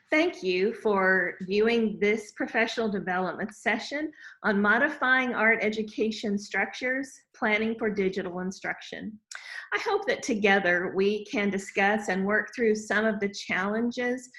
Thank you for viewing this professional development session on modifying art education structures, planning for digital instruction. I hope that together we can discuss and work through some of the challenges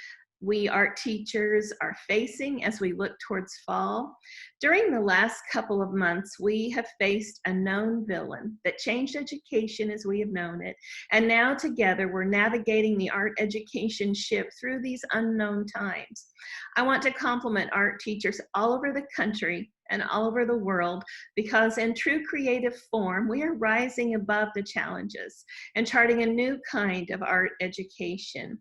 we art teachers are facing as we look towards fall. During the last couple of months, we have faced a known villain that changed education as we have known it. And now together we're navigating the art education ship through these unknown times. I want to compliment art teachers all over the country and all over the world, because in true creative form, we are rising above the challenges and charting a new kind of art education.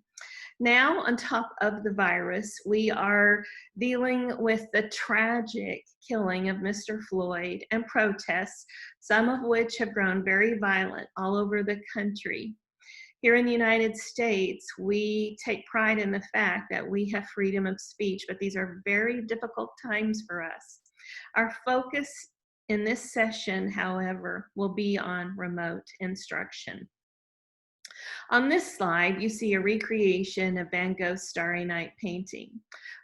Now, on top of the virus, we are dealing with the tragic killing of Mr. Floyd and protests, some of which have grown very violent all over the country. Here in the United States, we take pride in the fact that we have freedom of speech, but these are very difficult times for us. Our focus in this session, however, will be on remote instruction. On this slide, you see a recreation of Van Gogh's Starry Night painting.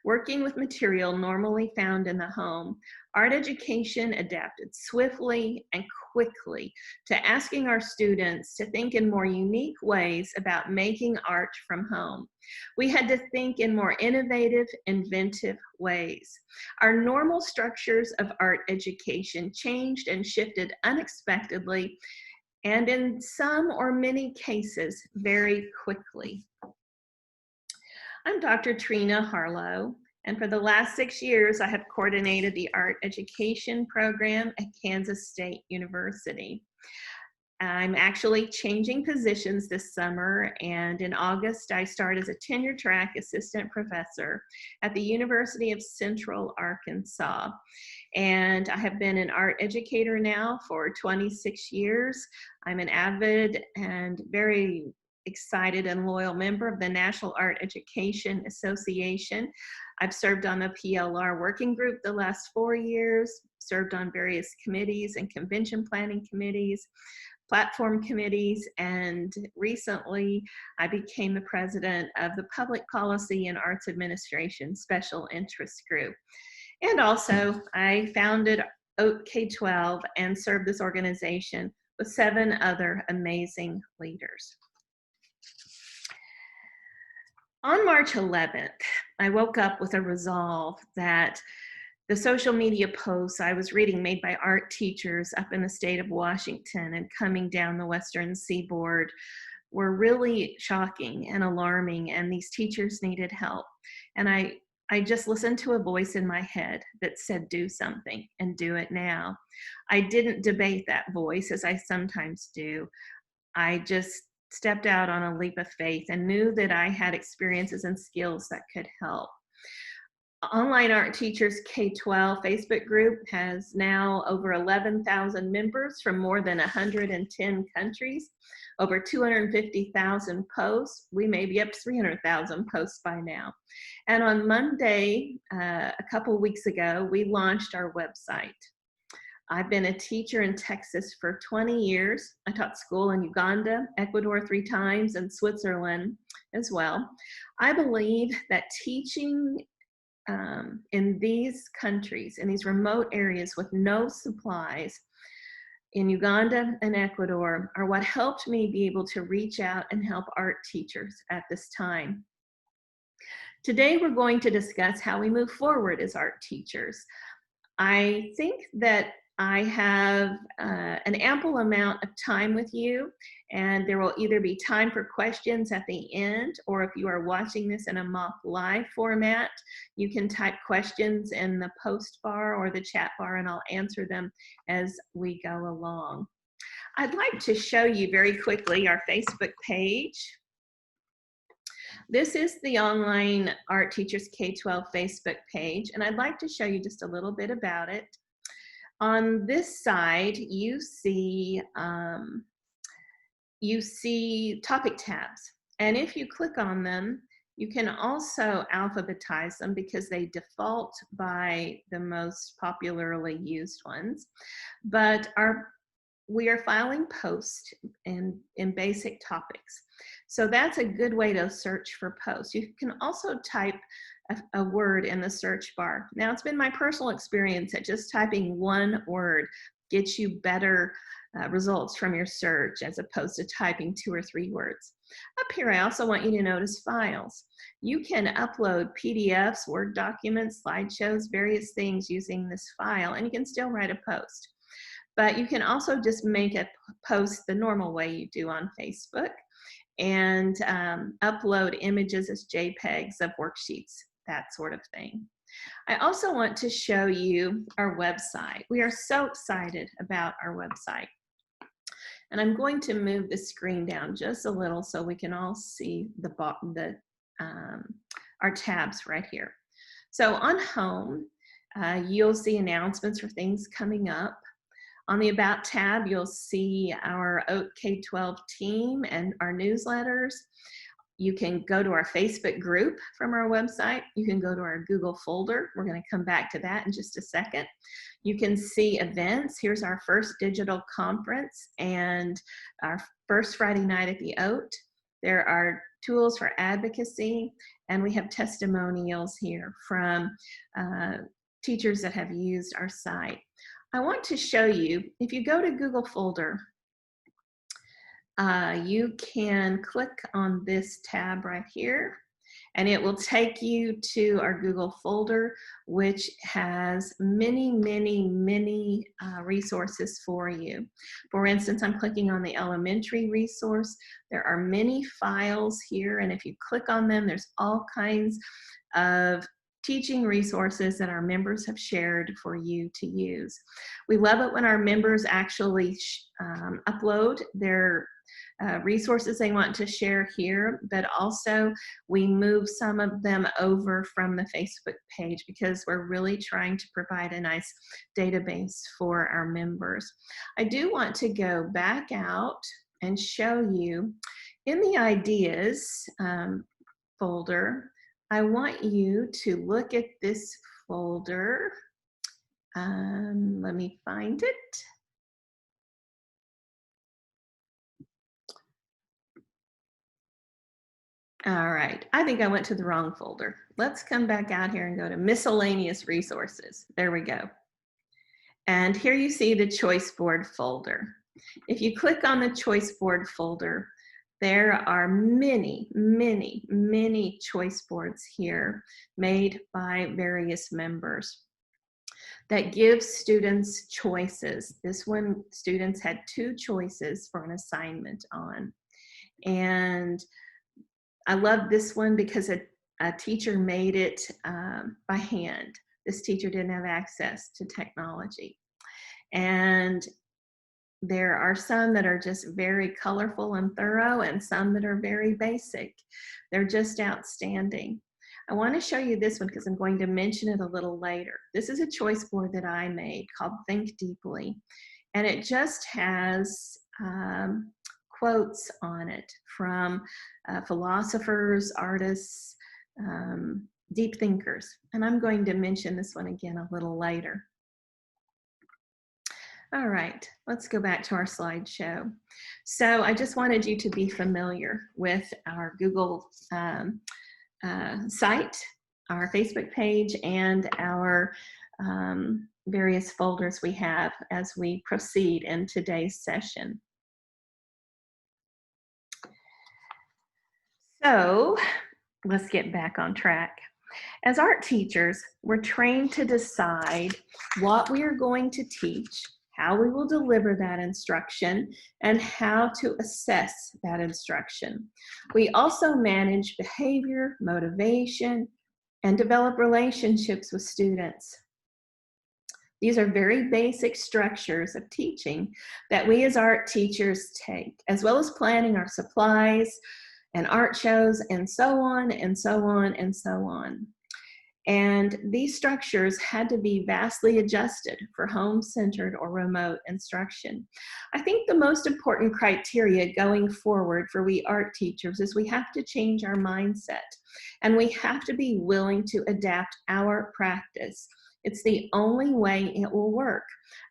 Working with material normally found in the home, art education adapted swiftly and quickly to asking our students to think in more unique ways about making art from home. We had to think in more innovative, inventive ways. Our normal structures of art education changed and shifted unexpectedly, and in some or many cases, very quickly. I'm Dr. Trina Harlow, and for the last 6 years, I have coordinated the art education program at Kansas State University. I'm actually changing positions this summer, and in August, I start as a tenure track assistant professor at the University of Central Arkansas. And I have been an art educator now for 26 years. I'm an avid and very excited and loyal member of the National Art Education Association. I've served on the PLR working group the last 4 years, served on various committees and convention planning committees, platform committees, and recently I became the president of the Public Policy and Arts Administration Special Interest Group. And also, I founded OATK12 and served this organization with 7 other amazing leaders. On March 11th, I woke up with a resolve that the social media posts I was reading made by art teachers up in the state of Washington and coming down the Western Seaboard were really shocking and alarming, and these teachers needed help. And I just listened to a voice in my head that said, do something and do it now. I didn't debate that voice as I sometimes do. I just stepped out on a leap of faith and knew that I had experiences and skills that could help. Online Art Teachers K-12 Facebook group has now over 11,000 members from more than 110 countries, over 250,000 posts. We may be up to 300,000 posts by now. And on Monday, a couple weeks ago, we launched our website. I've been a teacher in Texas for 20 years. I taught school in Uganda, Ecuador 3 times, and Switzerland as well. I believe that teaching in these countries, in these remote areas with no supplies, in Uganda and Ecuador, are what helped me be able to reach out and help art teachers at this time. Today, we're going to discuss how we move forward as art teachers. I think that I have an ample amount of time with you, and there will either be time for questions at the end, or if you are watching this in a mock live format, you can type questions in the post bar or the chat bar, and I'll answer them as we go along. I'd like to show you very quickly our Facebook page. This is the Online Art Teachers K-12 Facebook page, and I'd like to show you just a little bit about it. On this side, you see topic tabs, and if you click on them, you can also alphabetize them because they default by the most popularly used ones. But we are filing posts in basic topics. So that's a good way to search for posts. You can also type a word in the search bar. Now, it's been my personal experience that just typing one word gets you better results from your search as opposed to typing 2 or 3 words. Up here, I also want you to notice files. You can upload PDFs, Word documents, slideshows, various things using this file, and you can still write a post. But you can also just make a post the normal way you do on Facebook and upload images as JPEGs of worksheets, that sort of thing. I also want to show you our website. We are so excited about our website. And I'm going to move the screen down just a little so we can all see our tabs right here. So on home, you'll see announcements for things coming up. On the About tab, you'll see our OATK12 team and our newsletters. You can go to our Facebook group from our website. You can go to our Google folder. We're going to come back to that in just a second. You can see events. Here's our first digital conference and our first Friday night at the OAT. There are tools for advocacy, and we have testimonials here from teachers that have used our site. I want to show you, if you go to Google folder, you can click on this tab right here, and it will take you to our Google folder, which has many, many, many resources for you. For instance, I'm clicking on the elementary resource. There are many files here, and if you click on them, there's all kinds of teaching resources that our members have shared for you to use. We love it when our members actually upload their resources they want to share here, but also we move some of them over from the Facebook page because we're really trying to provide a nice database for our members. I do want to go back out and show you in the ideas folder. I want you to look at this folder. Let me find it. All right, I think I went to the wrong folder. Let's come back out here and go to miscellaneous resources. There we go. And here you see the choice board folder. If you click on the choice board folder, there are many, many, many choice boards here made by various members that give students choices. This one, students had 2 choices for an assignment on. And I love this one because a teacher made it by hand. This teacher didn't have access to technology. And there are some that are just very colorful and thorough and some that are very basic. They're just outstanding. I want to show you this one because I'm going to mention it a little later. This is a choice board that I made called Think Deeply. And it just has quotes on it from philosophers, artists, deep thinkers. And I'm going to mention this one again a little later. All right, let's go back to our slideshow. So I just wanted you to be familiar with our Google site, our Facebook page, and our various folders we have as we proceed in today's session. So let's get back on track. As art teachers, we're trained to decide what we are going to teach, how we will deliver that instruction, and how to assess that instruction. We also manage behavior, motivation, and develop relationships with students. These are very basic structures of teaching that we as art teachers take, as well as planning our supplies and art shows and so on and so on and so on. And these structures had to be vastly adjusted for home-centered or remote instruction. I think the most important criteria going forward for we art teachers is we have to change our mindset, and we have to be willing to adapt our practice It's the only way it will work.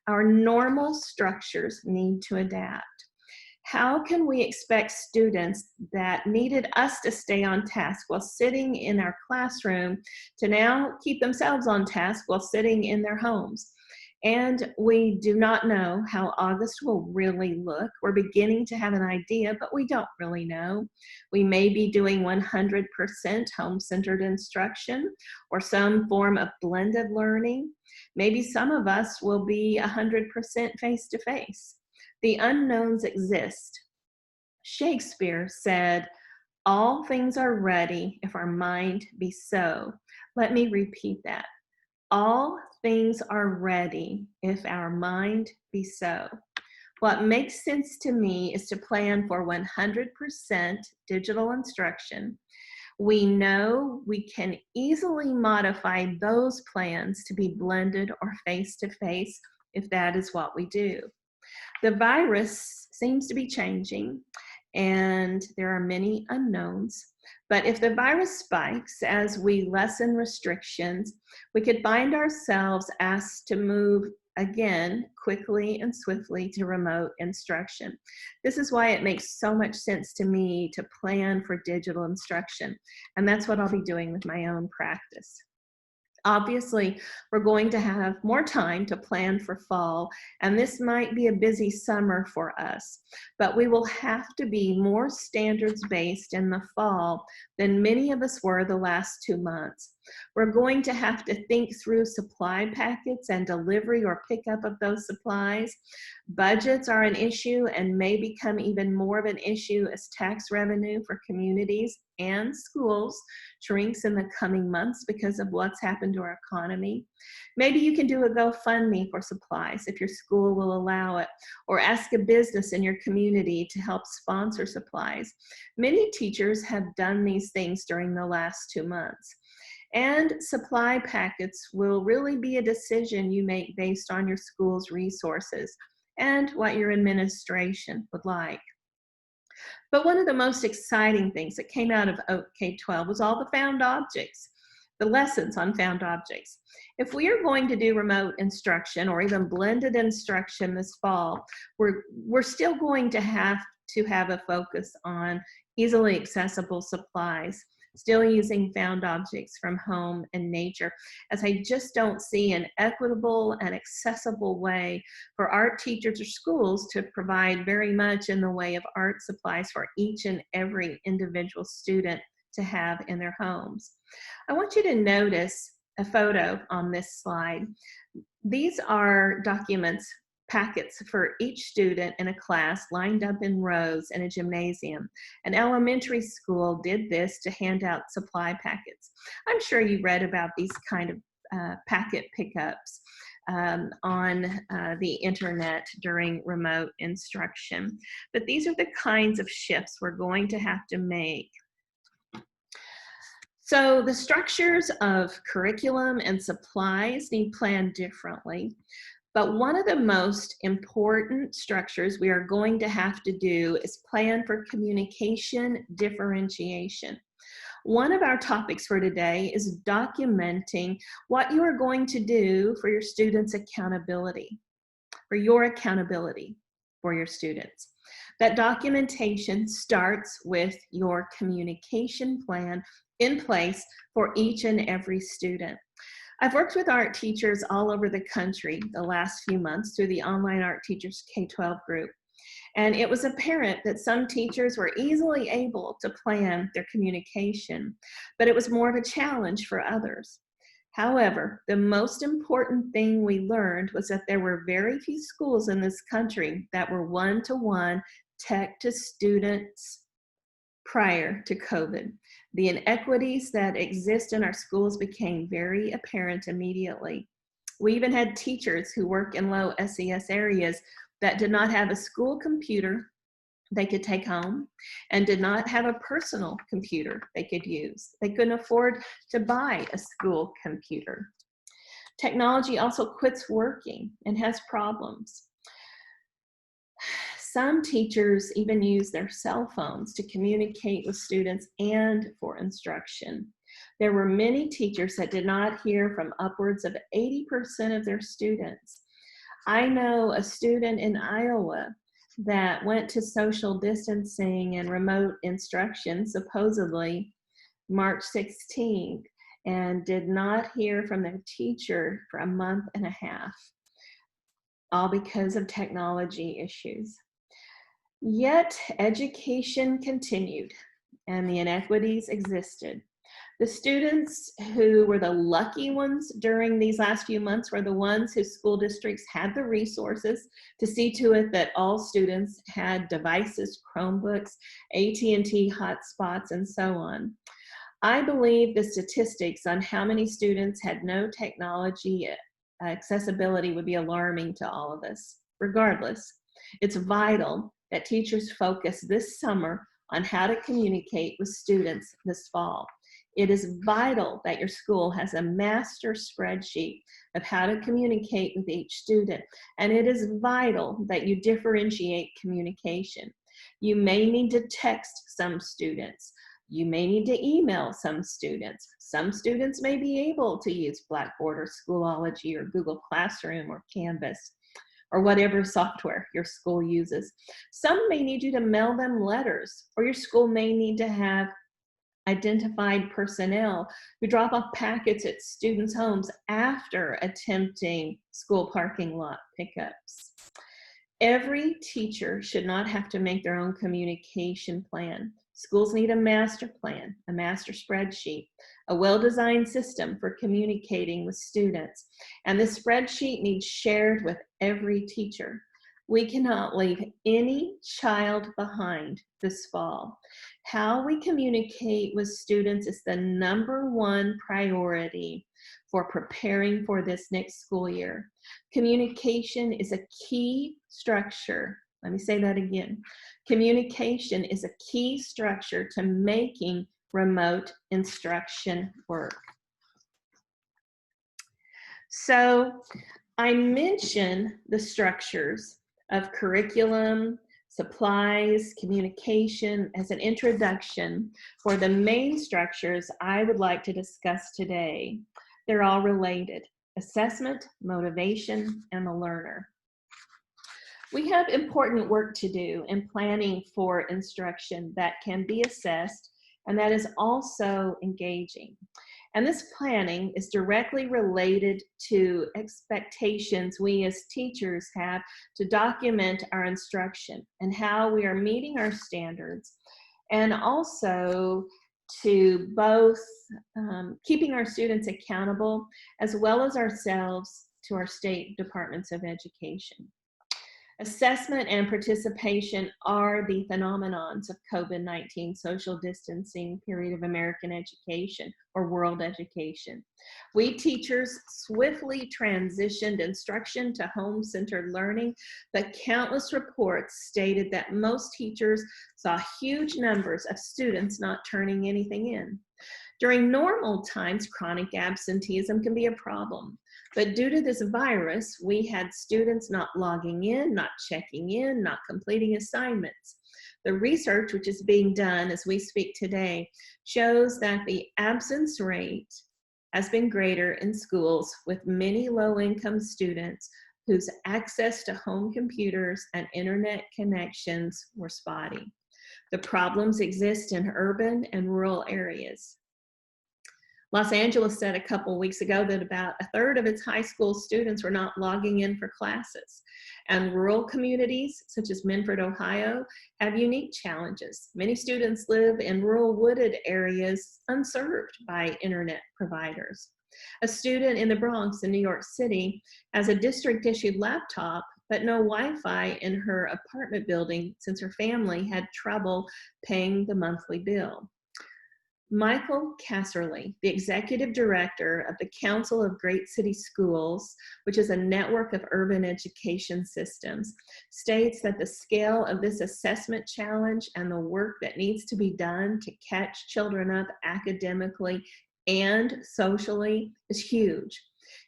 Our normal structures need to adapt. How can we expect students that needed us to stay on task while sitting in our classroom to now keep themselves on task while sitting in their homes? And we do not know how August will really look. We're beginning to have an idea, but we don't really know. We may be doing 100% home-centered instruction or some form of blended learning. Maybe some of us will be 100% face-to-face. The unknowns exist. Shakespeare said, "All things are ready if our mind be so." Let me repeat that. All things are ready if our mind be so. What makes sense to me is to plan for 100% digital instruction. We know we can easily modify those plans to be blended or face-to-face if that is what we do. The virus seems to be changing, and there are many unknowns. But if the virus spikes as we lessen restrictions, we could find ourselves asked to move again quickly and swiftly to remote instruction. This is why it makes so much sense to me to plan for digital instruction, and that's what I'll be doing with my own practice. Obviously, we're going to have more time to plan for fall, and this might be a busy summer for us, but we will have to be more standards-based in the fall than many of us were the last 2 months. We're going to have to think through supply packets and delivery or pickup of those supplies. Budgets are an issue and may become even more of an issue as tax revenue for communities and schools shrinks in the coming months because of what's happened to our economy. Maybe you can do a GoFundMe for supplies if your school will allow it, or ask a business in your community to help sponsor supplies. Many teachers have done these things during the last 2 months. And supply packets will really be a decision you make based on your school's resources and what your administration would like. But one of the most exciting things that came out of OATK12 was all the found objects, the lessons on found objects. If we are going to do remote instruction or even blended instruction this fall, we're still going to have a focus on easily accessible supplies, still using found objects from home and nature, as I just don't see an equitable and accessible way for art teachers or schools to provide very much in the way of art supplies for each and every individual student to have in their homes. I want you to notice a photo on this slide. These are documents, packets for each student in a class lined up in rows in a gymnasium. An elementary school did this to hand out supply packets. I'm sure you read about these kind of packet pickups on the internet during remote instruction. But these are the kinds of shifts we're going to have to make. So the structures of curriculum and supplies need planned differently. But one of the most important structures we are going to have to do is plan for communication differentiation. One of our topics for today is documenting what you are going to do for your students' accountability, for your accountability for your students. That documentation starts with your communication plan in place for each and every student. I've worked with art teachers all over the country the last few months through the Online Art Teachers K-12 group. And it was apparent that some teachers were easily able to plan their communication, but it was more of a challenge for others. However, the most important thing we learned was that there were very few schools in this country that were one-to-one tech to students prior to COVID. The inequities that exist in our schools became very apparent immediately. We even had teachers who work in low SES areas that did not have a school computer they could take home and did not have a personal computer they could use. They couldn't afford to buy a school computer. Technology also quits working and has problems. Some teachers even use their cell phones to communicate with students and for instruction. There were many teachers that did not hear from upwards of 80% of their students. I know a student in Iowa that went to social distancing and remote instruction, supposedly March 16th, and did not hear from their teacher for a month and a half, all because of technology issues. Yet education continued and the inequities existed. The students who were the lucky ones during these last few months were the ones whose school districts had the resources to see to it that all students had devices, Chromebooks, AT&T hotspots, and so on. I believe the statistics on how many students had no technology accessibility would be alarming to all of us. Regardless, it's vital that teachers focus this summer on how to communicate with students this fall. It is vital that your school has a master spreadsheet of how to communicate with each student, and it is vital that you differentiate communication. You may need to text some students. You may need to email some students. Some students may be able to use Blackboard or Schoology or Google Classroom or Canvas or whatever software your school uses. Some may need you to mail them letters, or your school may need to have identified personnel who drop off packets at students' homes after attempting school parking lot pickups. Every teacher should not have to make their own communication plan. Schools need a master plan, a master spreadsheet, a well-designed system for communicating with students. And this spreadsheet needs shared with every teacher. We cannot leave any child behind this fall. How we communicate with students is the #1 priority for preparing for this next school year. Communication is a key structure. Let me say that again. Communication is a key structure to making remote instruction work. So I mentioned the structures of curriculum, supplies, communication as an introduction for the main structures I would like to discuss today. They're all related: assessment, motivation, and the learner. We have important work to do in planning for instruction that can be assessed and that is also engaging. And this planning is directly related to expectations we as teachers have to document our instruction and how we are meeting our standards, and also to both keeping our students accountable as well as ourselves to our state departments of education. Assessment and participation are the phenomenons of COVID-19 social distancing period of American education or world education. We teachers swiftly transitioned instruction to home-centered learning, but countless reports stated that most teachers saw huge numbers of students not turning anything in. During normal times, chronic absenteeism can be a problem. But due to this virus, we had students not logging in, not checking in, not completing assignments. The research, which is being done as we speak today, shows that the absence rate has been greater in schools with many low-income students whose access to home computers and internet connections were spotty. The problems exist in urban and rural areas. Los Angeles said a couple weeks ago that about 1/3 of its high school students were not logging in for classes. And rural communities, such as Menford, Ohio, have unique challenges. Many students live in rural wooded areas unserved by internet providers. A student in the Bronx in New York City has a district-issued laptop, but no Wi-Fi in her apartment building since her family had trouble paying the monthly bill. Michael Casserly, the executive director of the Council of Great City Schools, which is a network of urban education systems, states that the scale of this assessment challenge and the work that needs to be done to catch children up academically and socially is huge.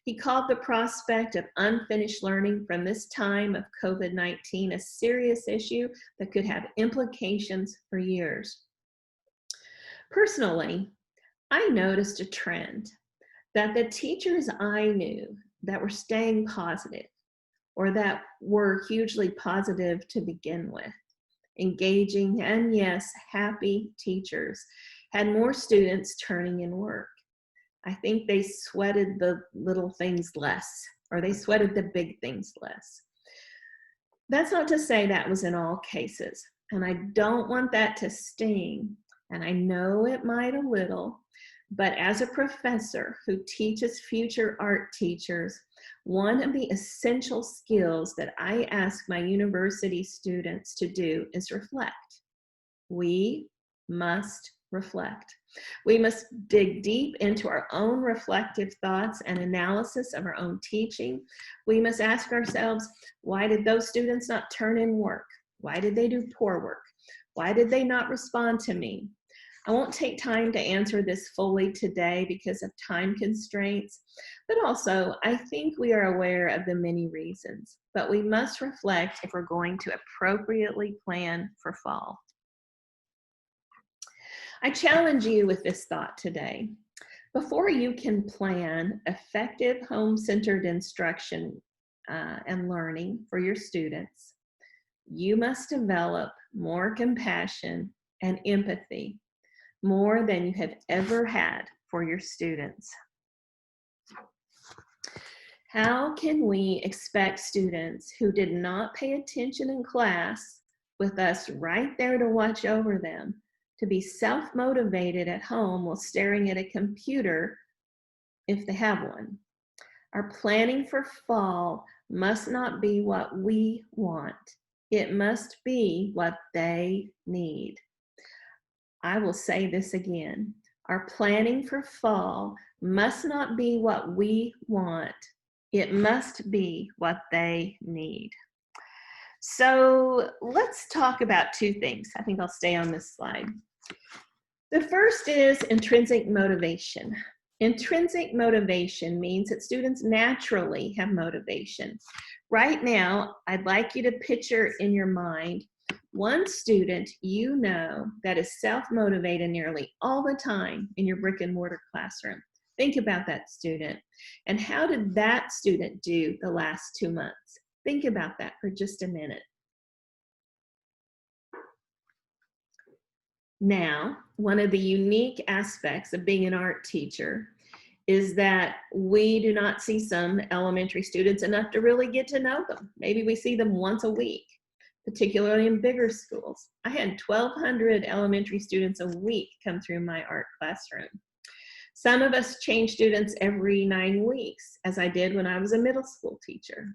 He called the prospect of unfinished learning from this time of COVID-19 a serious issue that could have implications for years. Personally, I noticed a trend that the teachers I knew that were staying positive or that were hugely positive to begin with, engaging, and yes, happy teachers had more students turning in work. I think they sweated the little things less, or they sweated the big things less. That's not to say that was in all cases, and I don't want that to sting, and I know it might a little, but as a professor who teaches future art teachers, one of the essential skills that I ask my university students to do is reflect. We must reflect. We must dig deep into our own reflective thoughts and analysis of our own teaching. We must ask ourselves, why did those students not turn in work? Why did they do poor work? Why did they not respond to me? I won't take time to answer this fully today because of time constraints, but also I think we are aware of the many reasons, but we must reflect if we're going to appropriately plan for fall. I challenge you with this thought today. Before you can plan effective home-centered instruction and learning for your students, you must develop more compassion and empathy, more than you have ever had for your students. How can we expect students who did not pay attention in class, with us right there to watch over them, to be self-motivated at home while staring at a computer if they have one? Our planning for fall must not be what we want. It must be what they need. I will say this again. Our planning for fall must not be what we want. It must be what they need. So let's talk about two things. I think I'll stay on this slide. The first is intrinsic motivation. Intrinsic motivation means that students naturally have motivation. Right now, I'd like you to picture in your mind one student you know that is self-motivated nearly all the time in your brick and mortar classroom. Think about that student. And how did that student do the last 2 months? Think about that for just a minute. Now, one of the unique aspects of being an art teacher is that we do not see some elementary students enough to really get to know them. Maybe we see them once a week, particularly in bigger schools. I had 1,200 elementary students a week come through my art classroom. Some of us change students every 9 weeks, as I did when I was a middle school teacher.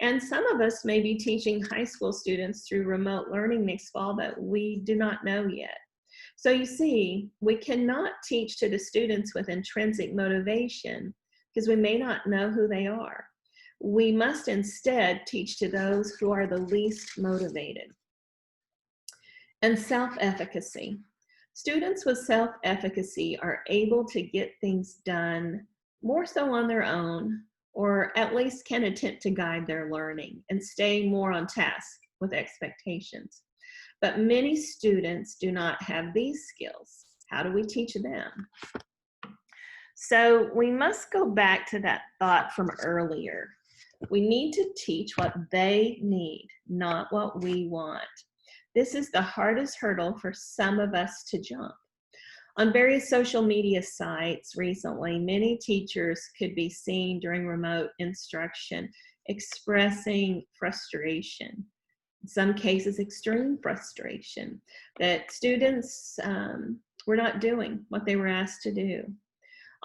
And some of us may be teaching high school students through remote learning next fall that we do not know yet. So you see, we cannot teach to the students with intrinsic motivation because we may not know who they are. We must instead teach to those who are the least motivated. And self-efficacy. Students with self-efficacy are able to get things done more so on their own, or at least can attempt to guide their learning and stay more on task with expectations. But many students do not have these skills. How do we teach them? So we must go back to that thought from earlier. We need to teach what they need, not what we want. This is the hardest hurdle for some of us to jump. On various social media sites recently, many teachers could be seen during remote instruction expressing frustration. In some cases, extreme frustration that students were not doing what they were asked to do.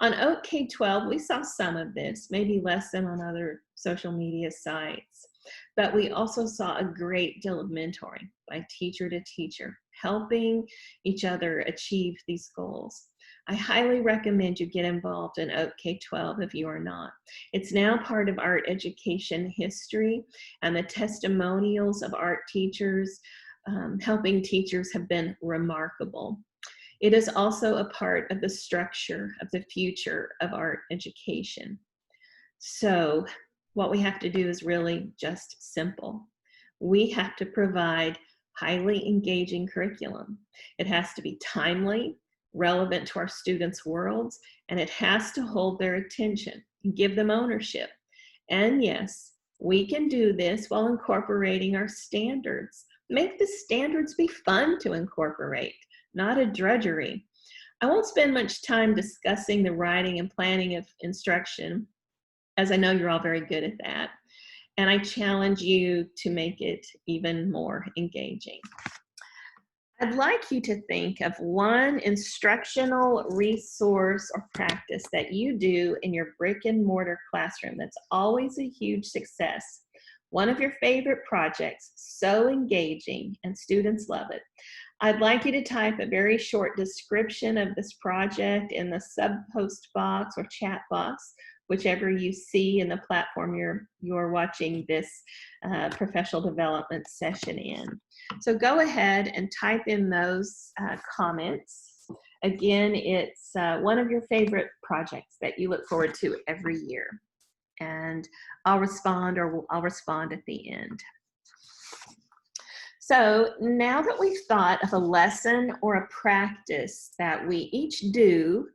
On OATK12, we saw some of this, maybe less than on other social media sites, but we also saw a great deal of mentoring by teacher to teacher, helping each other achieve these goals. I highly recommend you get involved in OATK12 if you are not. It's now part of art education history, and the testimonials of art teachers helping teachers have been remarkable. It is also a part of the structure of the future of art education. So what we have to do is really just simple. We have to provide highly engaging curriculum. It has to be timely, relevant to our students' worlds, and it has to hold their attention, give them ownership. And yes, we can do this while incorporating our standards. Make the standards be fun to incorporate, not a drudgery. I won't spend much time discussing the writing and planning of instruction, as I know you're all very good at that. And I challenge you to make it even more engaging. I'd like you to think of one instructional resource or practice that you do in your brick and mortar classroom that's always a huge success. One of your favorite projects, so engaging and students love it. I'd like you to type a very short description of this project in the sub-post box or chat box, whichever you see in the platform you're watching this professional development session in. So go ahead and type in those comments. Again, it's one of your favorite projects that you look forward to every year. And I'll respond, or I'll respond at the end. So now that we've thought of a lesson or a practice that we each do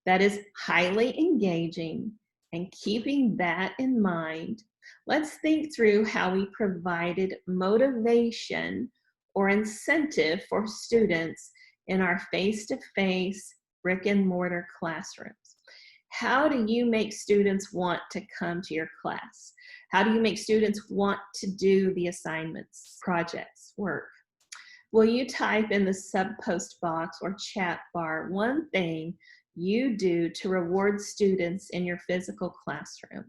that is highly engaging, and keeping that in mind, let's think through how we provided motivation or incentive for students in our face-to-face brick and mortar classrooms. How do you make students want to come to your class? How do you make students want to do the assignments, projects, work? Will you type in the sub-post box or chat bar one thing you do to reward students in your physical classroom?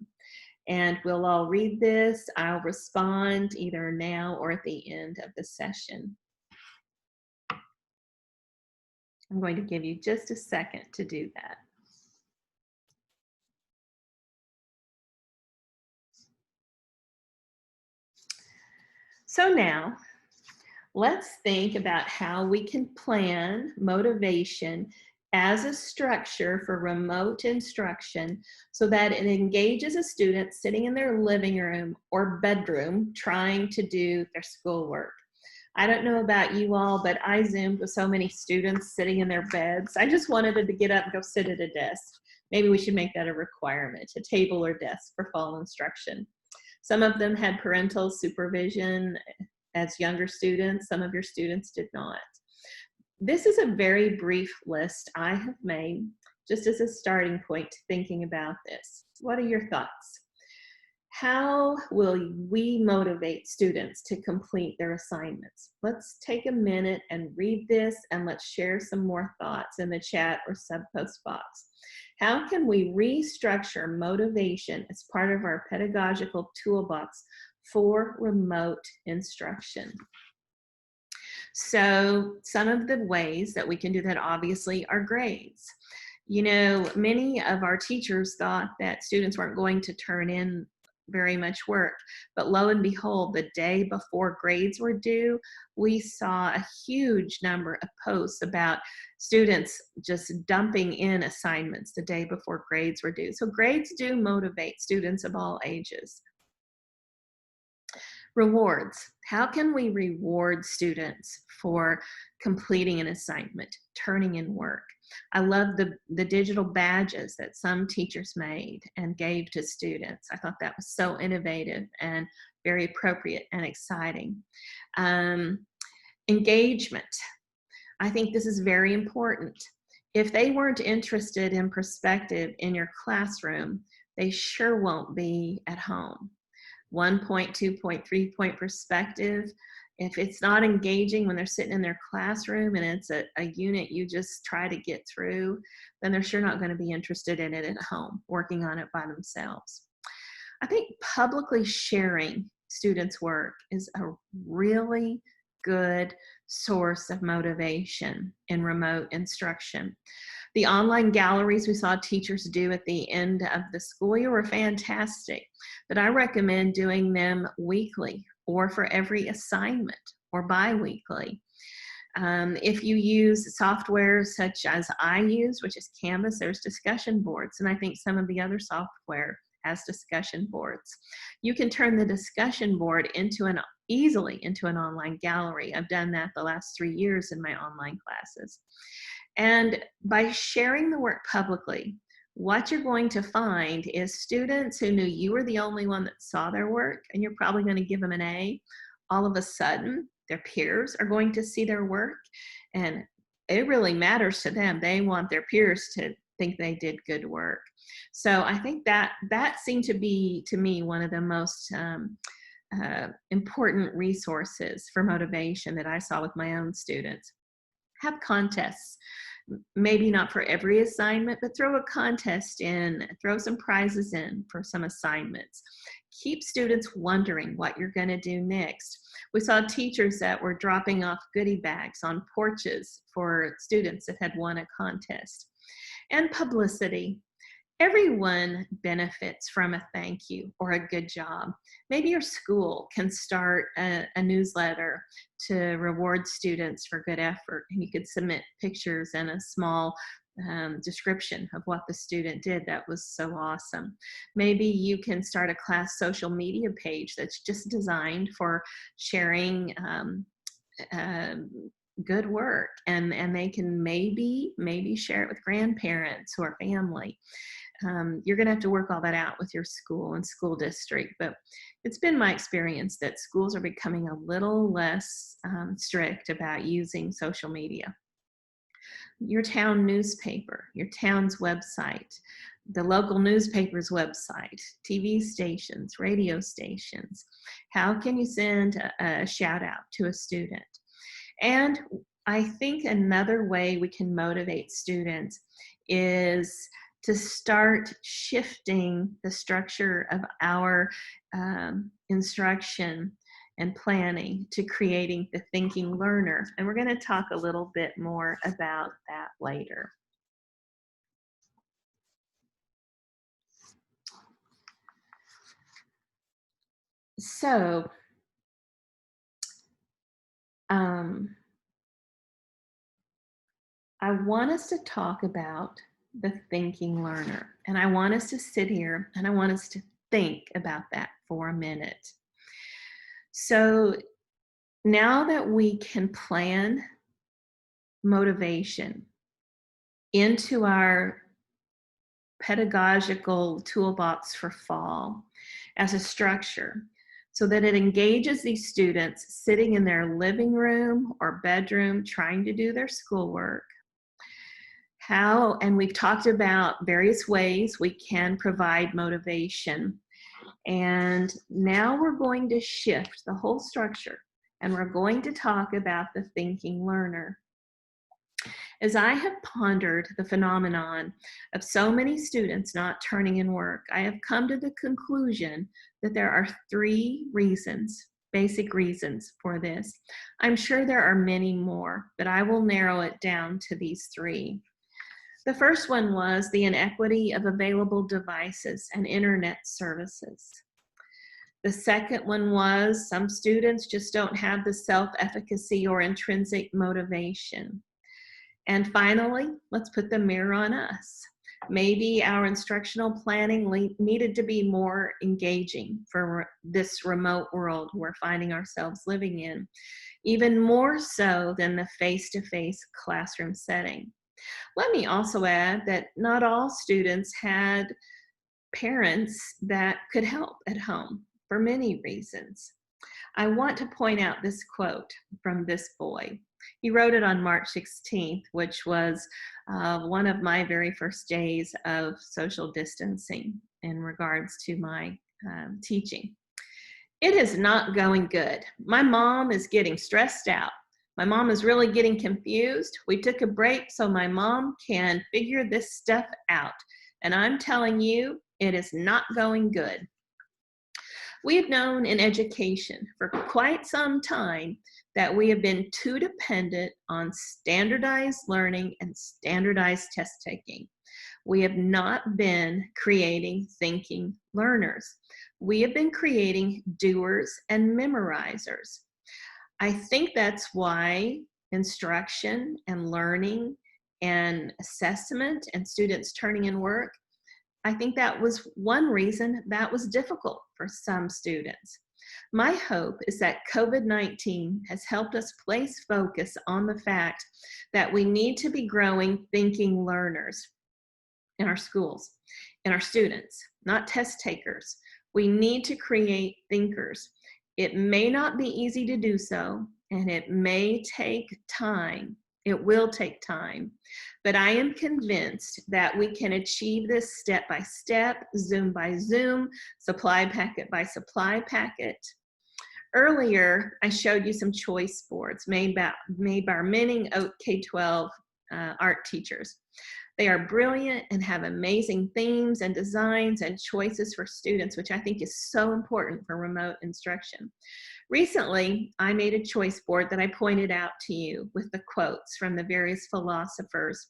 And we'll all read this. I'll respond either now or at the end of the session. I'm going to give you just a second to do that. So now, let's think about how we can plan motivation as a structure for remote instruction so that it engages a student sitting in their living room or bedroom trying to do their schoolwork. I don't know about you all, but I Zoomed with so many students sitting in their beds. I just wanted them to get up and go sit at a desk. Maybe we should make that a requirement, a table or desk for fall instruction. Some of them had parental supervision as younger students. Some of your students did not. This is a very brief list I have made just as a starting point to thinking about this. What are your thoughts? How will we motivate students to complete their assignments? Let's take a minute and read this, and let's share some more thoughts in the chat or sub-post box. How can we restructure motivation as part of our pedagogical toolbox for remote instruction? So some of the ways that we can do that obviously are grades. You know, many of our teachers thought that students weren't going to turn in very much work, but lo and behold, the day before grades were due, we saw a huge number of posts about students just dumping in assignments the day before grades were due. So grades do motivate students of all ages. Rewards. How can we reward students for completing an assignment, turning in work? I love the digital badges that some teachers made and gave to students. I thought that was so innovative and very appropriate and exciting. Engagement. I think this is very important. If they weren't interested in perspective in your classroom, they sure won't be at home. 1 point, 2 point, 3 point perspective. If it's not engaging when they're sitting in their classroom and it's a unit you just try to get through, then they're sure not going to be interested in it at home, working on it by themselves. I think publicly sharing students' work is a really good source of motivation in remote instruction. The online galleries we saw teachers do at the end of the school year were fantastic, but I recommend doing them weekly or for every assignment or bi-weekly. If you use software such as I use, which is Canvas, there's discussion boards, and I think some of the other software has discussion boards. You can turn the discussion board easily into an online gallery. I've done that the last 3 years in my online classes. And by sharing the work publicly, what you're going to find is students who knew you were the only one that saw their work and you're probably going to give them an A, all of a sudden their peers are going to see their work, and it really matters to them. They want their peers to think they did good work. So I think that seemed to be, to me, one of the most important resources for motivation that I saw with my own students. Have contests, maybe not for every assignment, but throw a contest in, throw some prizes in for some assignments. Keep students wondering what you're going to do next. We saw teachers that were dropping off goodie bags on porches for students that had won a contest. And publicity. Everyone benefits from a thank you or a good job. Maybe your school can start a newsletter to reward students for good effort. And you could submit pictures and a small description of what the student did. That was so awesome. Maybe you can start a class social media page that's just designed for sharing good work, and they can maybe share it with grandparents or family. You're going to have to work all that out with your school and school district, but it's been my experience that schools are becoming a little less strict about using social media. Your town newspaper, your town's website, the local newspaper's website, TV stations, radio stations. How can you send a shout out to a student? And I think another way we can motivate students is to start shifting the structure of our instruction and planning to creating the thinking learner. And we're going to talk a little bit more about that later. So, I want us to talk about the thinking learner, and I want us to sit here and I want us to think about that for a minute. So now that we can plan motivation into our pedagogical toolbox for fall as a structure, so that it engages these students sitting in their living room or bedroom trying to do their schoolwork. And we've talked about various ways we can provide motivation. And now we're going to shift the whole structure, and we're going to talk about the thinking learner. As I have pondered the phenomenon of so many students not turning in work, I have come to the conclusion that there are three reasons, basic reasons for this. I'm sure there are many more, but I will narrow it down to these three. The first one was the inequity of available devices and internet services. The second one was some students just don't have the self-efficacy or intrinsic motivation. And finally, let's put the mirror on us. Maybe our instructional planning needed to be more engaging for this remote world we're finding ourselves living in, even more so than the face-to-face classroom setting. Let me also add that not all students had parents that could help at home for many reasons. I want to point out this quote from this boy. He wrote it on March 16th, which was one of my very first days of social distancing in regards to my teaching. It is not going good. My mom is getting stressed out. My mom is really getting confused. We took a break so my mom can figure this stuff out. And I'm telling you, it is not going good. We have known in education for quite some time that we have been too dependent on standardized learning and standardized test taking. We have not been creating thinking learners. We have been creating doers and memorizers. I think that's why instruction and learning and assessment and students turning in work, I think that was one reason that was difficult for some students. My hope is that COVID-19 has helped us place focus on the fact that we need to be growing thinking learners in our schools, in our students, not test takers. We need to create thinkers. It may not be easy to do so, and it may take time. It will take time, but I am convinced that we can achieve this step by step, Zoom by Zoom, supply packet by supply packet. Earlier, I showed you some choice boards made by our many OATK12 art teachers. They are brilliant and have amazing themes and designs and choices for students, which I think is so important for remote instruction. Recently, I made a choice board that I pointed out to you with the quotes from the various philosophers.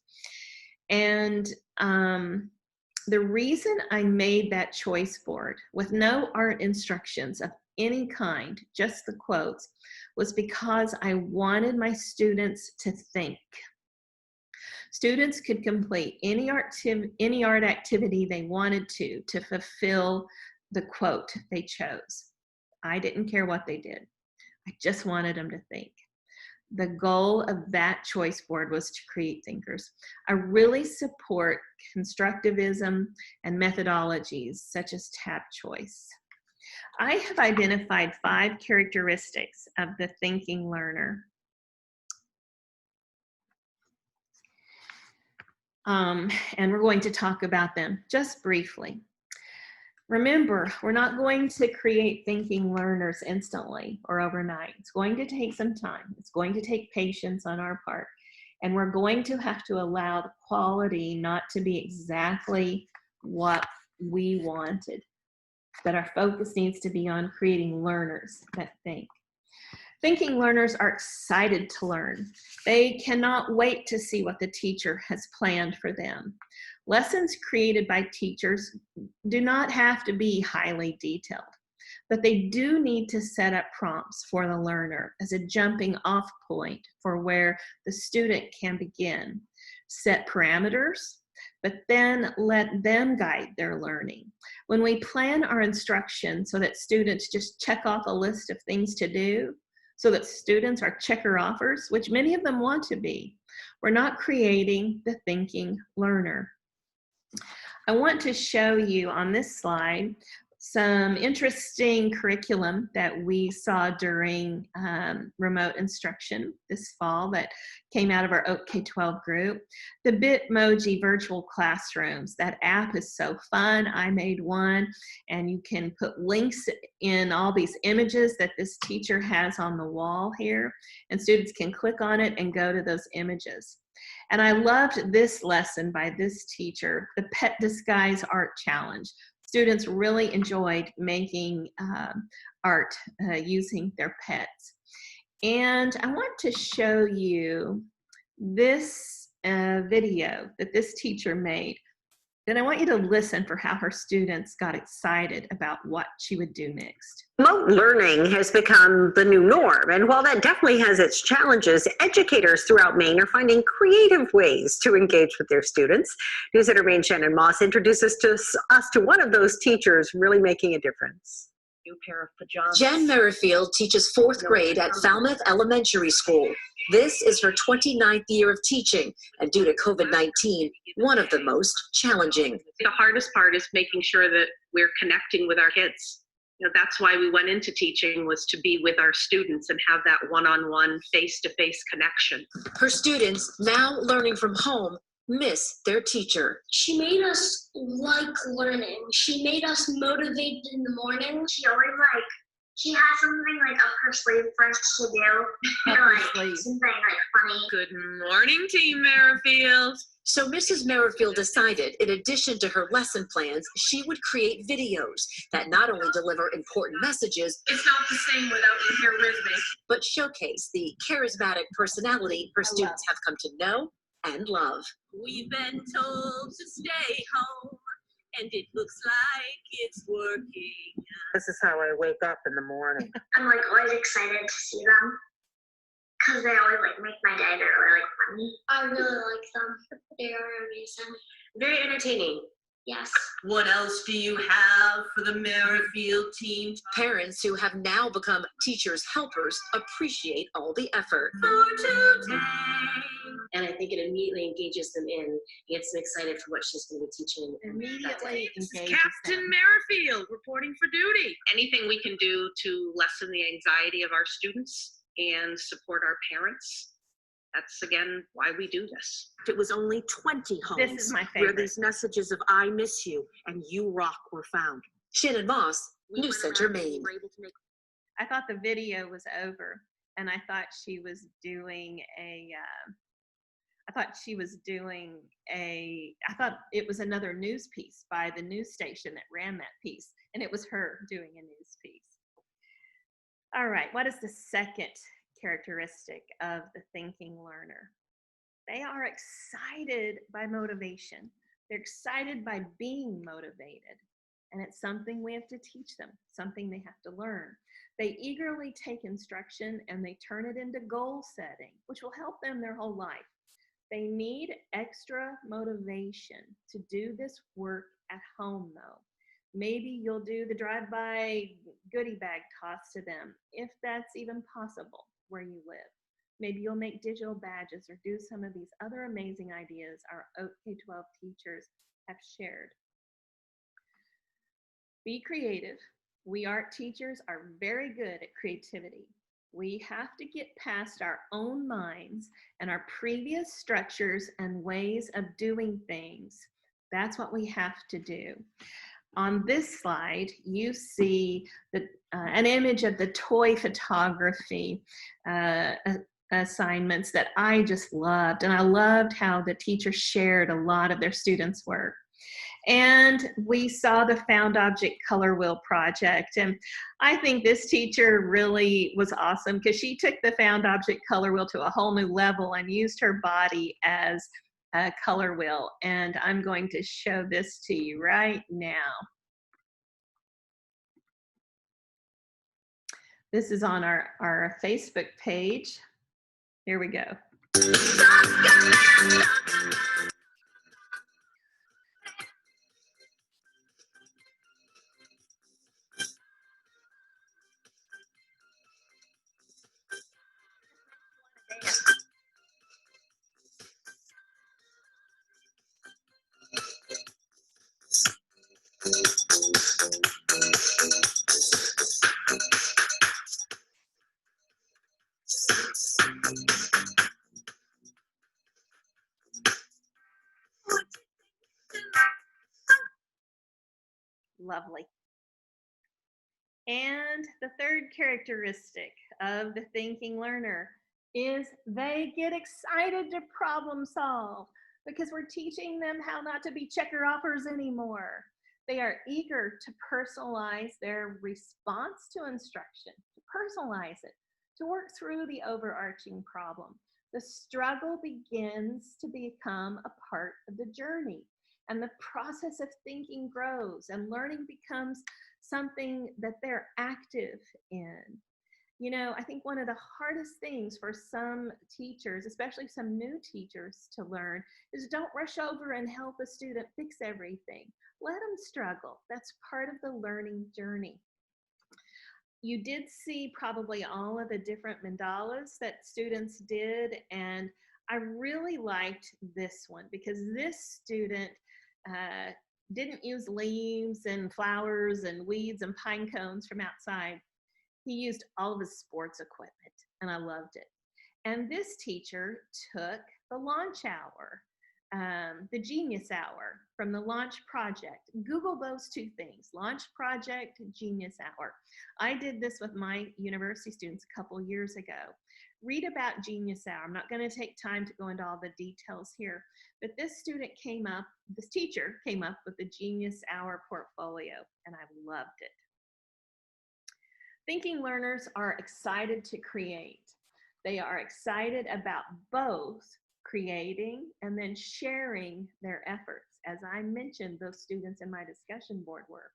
And the reason I made that choice board with no art instructions of any kind, just the quotes, was because I wanted my students to think. Students could complete any art activity they wanted to fulfill the quote they chose. I didn't care what they did. I just wanted them to think. The goal of that choice board was to create thinkers. I really support constructivism and methodologies such as tab choice. I have identified 5 characteristics of the thinking learner. And we're going to talk about them just briefly. Remember, we're not going to create thinking learners instantly or overnight. It's going to take some time. It's going to take patience on our part. And we're going to have to allow the quality not to be exactly what we wanted. But our focus needs to be on creating learners that think. Thinking learners are excited to learn. They cannot wait to see what the teacher has planned for them. Lessons created by teachers do not have to be highly detailed, but they do need to set up prompts for the learner as a jumping off point for where the student can begin. Set parameters, but then let them guide their learning. When we plan our instruction so that students just check off a list of things to do, so that students are checker-offers, which many of them want to be, we're not creating the thinking learner. I want to show you on this slide some interesting curriculum that we saw during remote instruction this fall that came out of our OATK12 group. The Bitmoji virtual classrooms, that app is so fun. I made one, and you can put links in all these images that this teacher has on the wall here, and students can click on it and go to those images. And I loved this lesson by this teacher, the Pet Disguise Art Challenge. Students really enjoyed making art using their pets. And I want to show you this video that this teacher made. Then I want you to listen for how her students got excited about what she would do next. Remote learning has become the new norm, and while that definitely has its challenges, educators throughout Maine are finding creative ways to engage with their students. News Editor Maine Shannon Moss introduces us to one of those teachers really making a difference. New pair of pajamas. Jen Merrifield teaches 4th grade at Falmouth Elementary School. This is her 29th year of teaching, and due to COVID-19, one of the most challenging. The hardest part is making sure that we're connecting with our kids. You know, that's why we went into teaching, was to be with our students and have that one-on-one, face-to-face connection. Her students, now learning from home, miss their teacher. She made us like learning. She made us motivated in the morning. She always she has something up her sleeve for us to do. Something funny. Good morning, Team Merrifield. So Mrs. Merrifield decided, in addition to her lesson plans, she would create videos that not only deliver important messages, It's not the same without you here with me. but showcase the charismatic personality her students have come to know and love. We've been told to stay home, and it looks like it's working. This is how I wake up in the morning. I'm always excited to see them because they always make my day. They're really funny. I really like them. They are amazing. Very entertaining. Yes. What else do you have for the Merrifield team? Parents who have now become teachers' helpers appreciate all the effort. And I think it immediately engages them in, gets them excited for what she's going to be teaching. Immediately engages Captain them. Merrifield reporting for duty. Anything we can do to lessen the anxiety of our students and support our parents, that's again why we do this. It was only 20 homes This is my where favorite. these messages of "I miss you" and "You rock" were found. Shannon Moss, News Center, Maine. I thought the video was over, and I thought she was doing I thought it was another news piece by the news station that ran that piece, and it was her doing a news piece. All right, what is the second characteristic of the thinking learner? They are excited by motivation. They're excited by being motivated, and it's something we have to teach them, something they have to learn. They eagerly take instruction and they turn it into goal setting, which will help them their whole life. They need extra motivation to do this work at home, though. Maybe you'll do the drive-by goodie bag toss to them, if that's even possible where you live. Maybe you'll make digital badges or do some of these other amazing ideas our OATK12 teachers have shared. Be creative. We art teachers are very good at creativity. We have to get past our own minds and our previous structures and ways of doing things. That's what we have to do. On this slide, you see an image of the toy photography assignments that I just loved. And I loved how the teacher shared a lot of their students' work. And we saw the found object color wheel project. And I think this teacher really was awesome because she took the found object color wheel to a whole new level and used her body as a color wheel. And I'm going to show this to you right now. This is on our Facebook page. Here we go. Lovely. And the third characteristic of the thinking learner is they get excited to problem solve because we're teaching them how not to be checker-offers anymore. They are eager to personalize their response to instruction, to personalize it, to work through the overarching problem. The struggle begins to become a part of the journey, and the process of thinking grows, and learning becomes something that they're active in. You know, I think one of the hardest things for some teachers, especially some new teachers, to learn is don't rush over and help a student fix everything. Let them struggle. That's part of the learning journey. You did see probably all of the different mandalas that students did, and I really liked this one because this student didn't use leaves and flowers and weeds and pine cones from outside. He used all of his sports equipment, and I loved it. And this teacher took the launch hour, the Genius Hour from the Launch Project. Google those two things, Launch Project, Genius Hour. I did this with my university students a couple years ago. Read about Genius Hour. I'm not going to take time to go into all the details here, but this teacher came up with the Genius Hour portfolio, and I loved it. Thinking learners are excited to create. They are excited about both creating and then sharing their efforts. As I mentioned, those students in my discussion board were.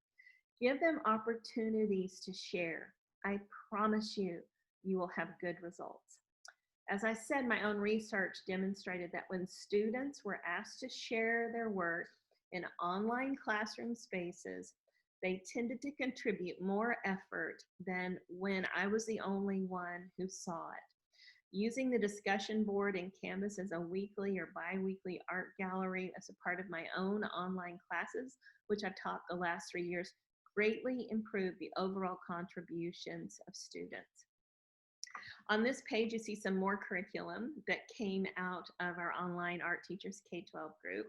Give them opportunities to share. I promise you, you will have good results. As I said, my own research demonstrated that when students were asked to share their work, in online classroom spaces, they tended to contribute more effort than when I was the only one who saw it. Using the discussion board and Canvas as a weekly or bi-weekly art gallery as a part of my own online classes, which I've taught the last 3 years, greatly improved the overall contributions of students. On this page, you see some more curriculum that came out of our online art teachers K-12 group.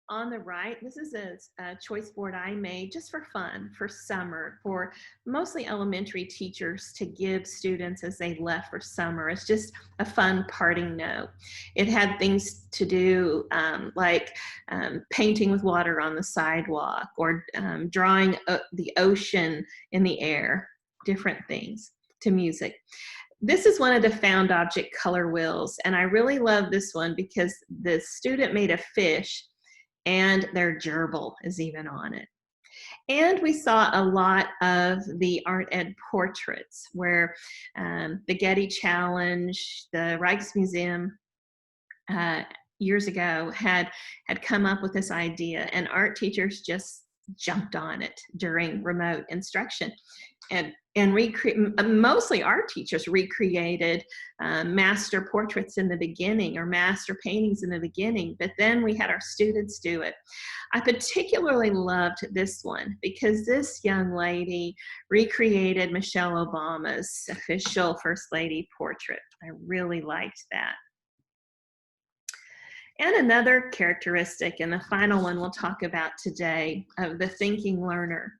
On the right, this is a choice board I made just for fun, for summer, for mostly elementary teachers to give students as they left for summer. It's just a fun parting note. It had things to do like painting with water on the sidewalk, or drawing the ocean in the air, different things, to music. This is one of the found object color wheels, and I really love this one because the student made a fish and their gerbil is even on it. And we saw a lot of the art ed portraits where the Getty Challenge, the Rijksmuseum years ago had come up with this idea, and art teachers just jumped on it during remote instruction. And mostly art teachers recreated master portraits in the beginning, or master paintings in the beginning, but then we had our students do it. I particularly loved this one because this young lady recreated Michelle Obama's official First Lady portrait. I really liked that. And another characteristic, and the final one we'll talk about today, of the thinking learner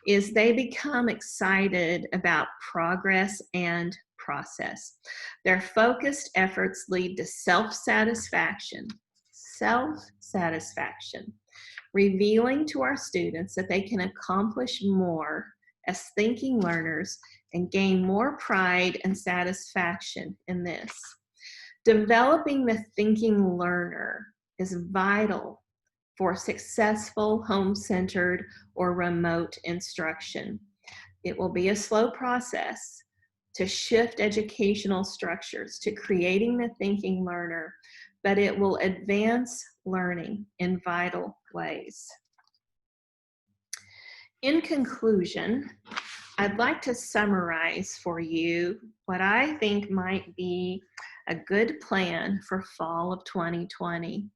is they become excited about progress and process. Their focused efforts lead to self-satisfaction, revealing to our students that they can accomplish more as thinking learners and gain more pride and satisfaction in this. Developing the thinking learner is vital for successful home-centered or remote instruction. It will be a slow process to shift educational structures to creating the thinking learner, but it will advance learning in vital ways. In conclusion, I'd like to summarize for you what I think might be a good plan for fall of 2020.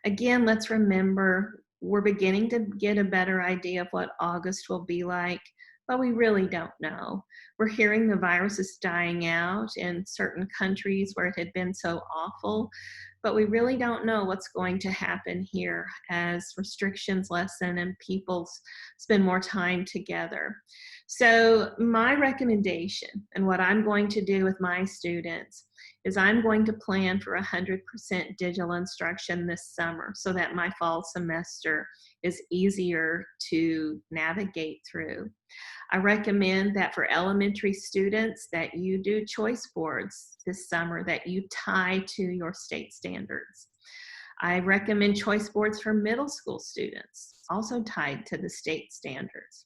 Again, let's remember we're beginning to get a better idea of what August will be like, but we really don't know. We're hearing the virus is dying out in certain countries where it had been so awful, but we really don't know what's going to happen here as restrictions lessen and people spend more time together. So my recommendation, and what I'm going to do with my students, is I'm going to plan for 100% digital instruction this summer so that my fall semester is easier to navigate through. I recommend that for elementary students that you do choice boards this summer that you tie to your state standards. I recommend choice boards for middle school students, also tied to the state standards.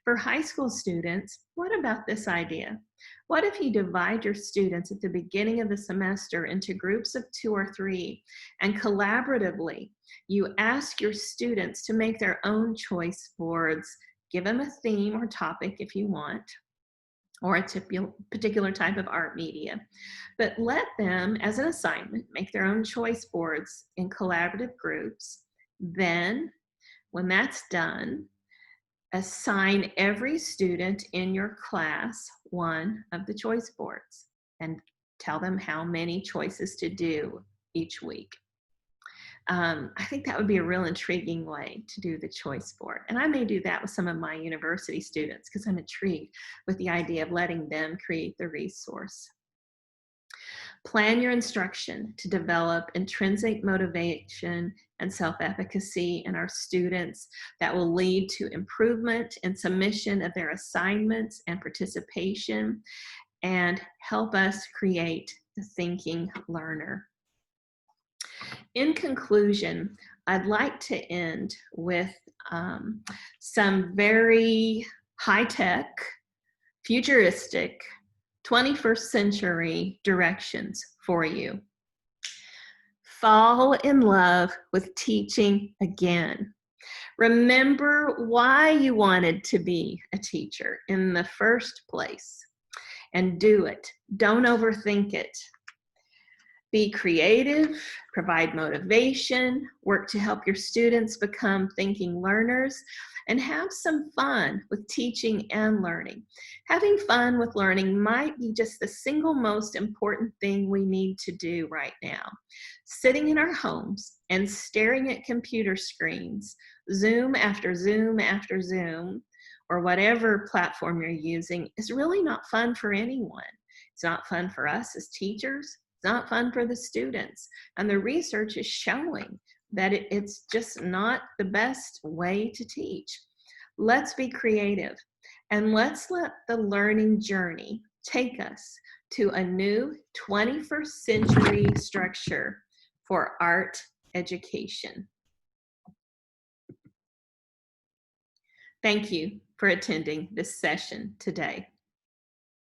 For high school students, what about this idea? What if you divide your students at the beginning of the semester into groups of 2 or 3, and collaboratively you ask your students to make their own choice boards, give them a theme or topic if you want, or a particular type of art media, but let them, as an assignment, make their own choice boards in collaborative groups. Then, when that's done, assign every student in your class one of the choice boards and tell them how many choices to do each week. I think that would be a real intriguing way to do the choice board. And I may do that with some of my university students because I'm intrigued with the idea of letting them create the resource. Plan your instruction to develop intrinsic motivation and self-efficacy in our students that will lead to improvement and submission of their assignments and participation, and help us create the thinking learner. In conclusion, I'd like to end with some very high-tech, futuristic, 21st century directions for you. Fall in love with teaching again. Remember why you wanted to be a teacher in the first place, and do it. Don't overthink it. Be creative, provide motivation, work to help your students become thinking learners, and have some fun with teaching and learning. Having fun with learning might be just the single most important thing we need to do right now. Sitting in our homes and staring at computer screens, Zoom after Zoom after Zoom, or whatever platform you're using, is really not fun for anyone. It's not fun for us as teachers. It's not fun for the students. And the research is showing that it's just not the best way to teach. Let's be creative, and let's let the learning journey take us to a new 21st century structure for art education. Thank you for attending this session today.